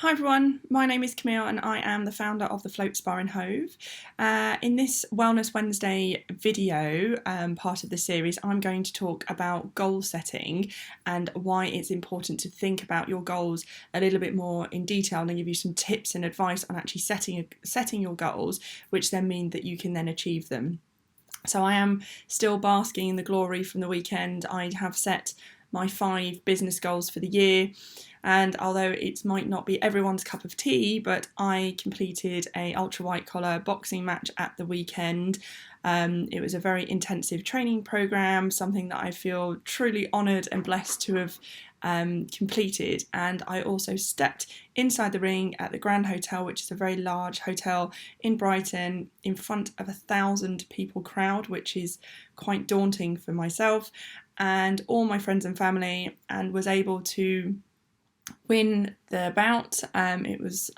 Hi everyone, my name is Camille and I am the founder of the Float Spa in Hove. In this Wellness Wednesday video, part of the series, I'm going to talk about goal setting and why it's important to think about your goals a little bit more in detail and give you some tips and advice on actually setting your goals, which then mean that you can then achieve them. So I am still basking in the glory from the weekend. I have set my 5 business goals for the year, and although it might not be everyone's cup of tea, but I completed a ultra white collar boxing match at the weekend. It was a very intensive training program, something that I feel truly honoured and blessed to have completed. And I also stepped inside the ring at the Grand Hotel, which is a very large hotel in Brighton, in front of 1,000 people crowd, which is quite daunting for myself and all my friends and family, and was able to win the bout. It was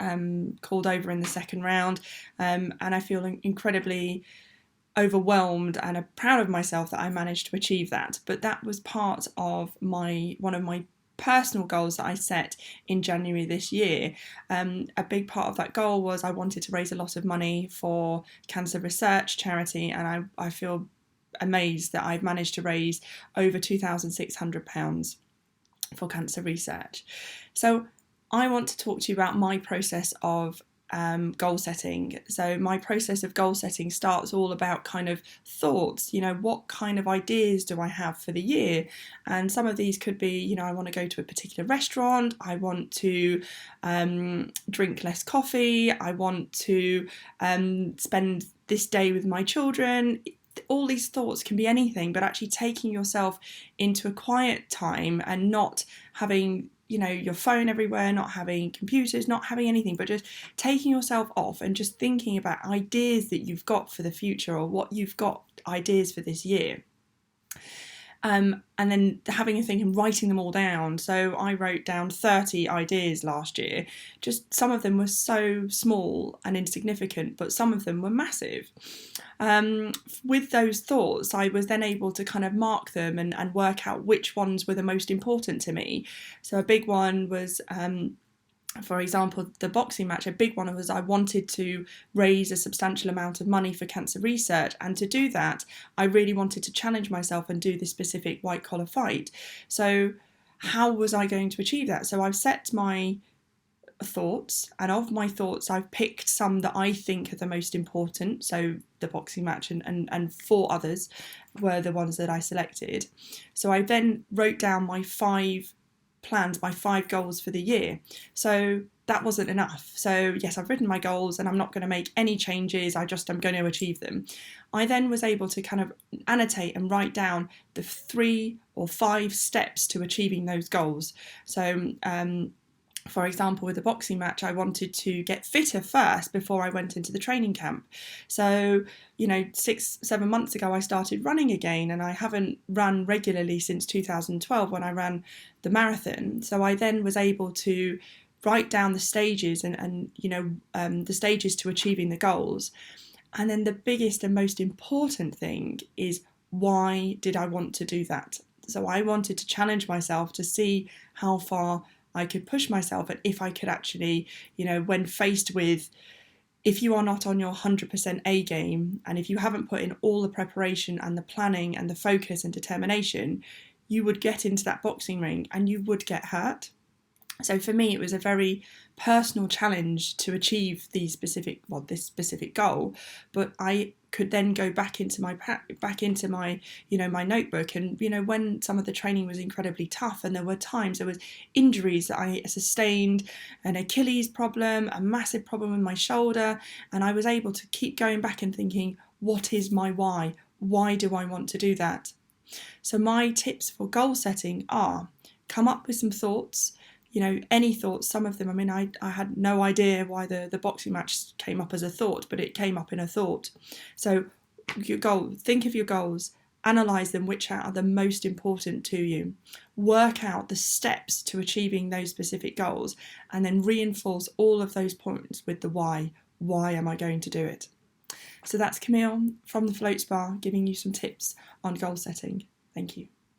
called over in the second round, and I feel incredibly overwhelmed and proud of myself that I managed to achieve that. But that was part of one of my personal goals that I set in January this year. A big part of that goal was I wanted to raise a lot of money for cancer research charity, and I feel amazed that I've managed to raise over £2,600 for cancer research. So I want to talk to you about my process of goal setting. So my process of goal setting starts all about kind of thoughts, what kind of ideas do I have for the year? And some of these could be, I want to go to a particular restaurant, I want to drink less coffee, I want to spend this day with my children. All these thoughts can be anything, but actually taking yourself into a quiet time and not having your phone everywhere, not having computers, not having anything, but just taking yourself off and just thinking about ideas that you've got for the future or what you've got ideas for this year. And then having a think and writing them all down. So I wrote down 30 ideas last year. Just some of them were so small and insignificant, but some of them were massive. With those thoughts, I was then able to kind of mark them and work out which ones were the most important to me. So a big one was for example, the boxing match. A big one was I wanted to raise a substantial amount of money for cancer research, and to do that I really wanted to challenge myself and do this specific white collar fight. So how was I going to achieve that? So I've set my thoughts, and of my thoughts I've picked some that I think are the most important. So the boxing match and 4 others were the ones that I selected. So I then wrote down my 5 plans, my 5 goals for the year. So that wasn't enough. So yes, I've written my goals and I'm not going to make any changes, I just am going to achieve them. I then was able to kind of annotate and write down the 3 or 5 steps to achieving those goals. So for example, with the boxing match, I wanted to get fitter first before I went into the training camp. So, 6-7 months ago, I started running again, and I haven't run regularly since 2012 when I ran the marathon. So I then was able to write down the stages and the stages to achieving the goals. And then the biggest and most important thing is, why did I want to do that? So I wanted to challenge myself to see how far I could push myself, and if I could actually, when faced with, if you are not on your 100% A game, and if you haven't put in all the preparation and the planning and the focus and determination, you would get into that boxing ring and you would get hurt. So for me, it was a very personal challenge to achieve this specific goal, but I could then go back into my my notebook, and when some of the training was incredibly tough, and there was injuries that I sustained, an Achilles problem, a massive problem with my shoulder, and I was able to keep going back and thinking, what is my why? Why do I want to do that? So my tips for goal setting are: come up with some thoughts. Any thoughts. Some of them, I had no idea why the boxing match came up as a thought, but it came up in a thought. So your goal, think of your goals, analyse them, which are the most important to you, work out the steps to achieving those specific goals, and then reinforce all of those points with the why. Why am I going to do it? So that's Camille from the Float Spa giving you some tips on goal setting. Thank you.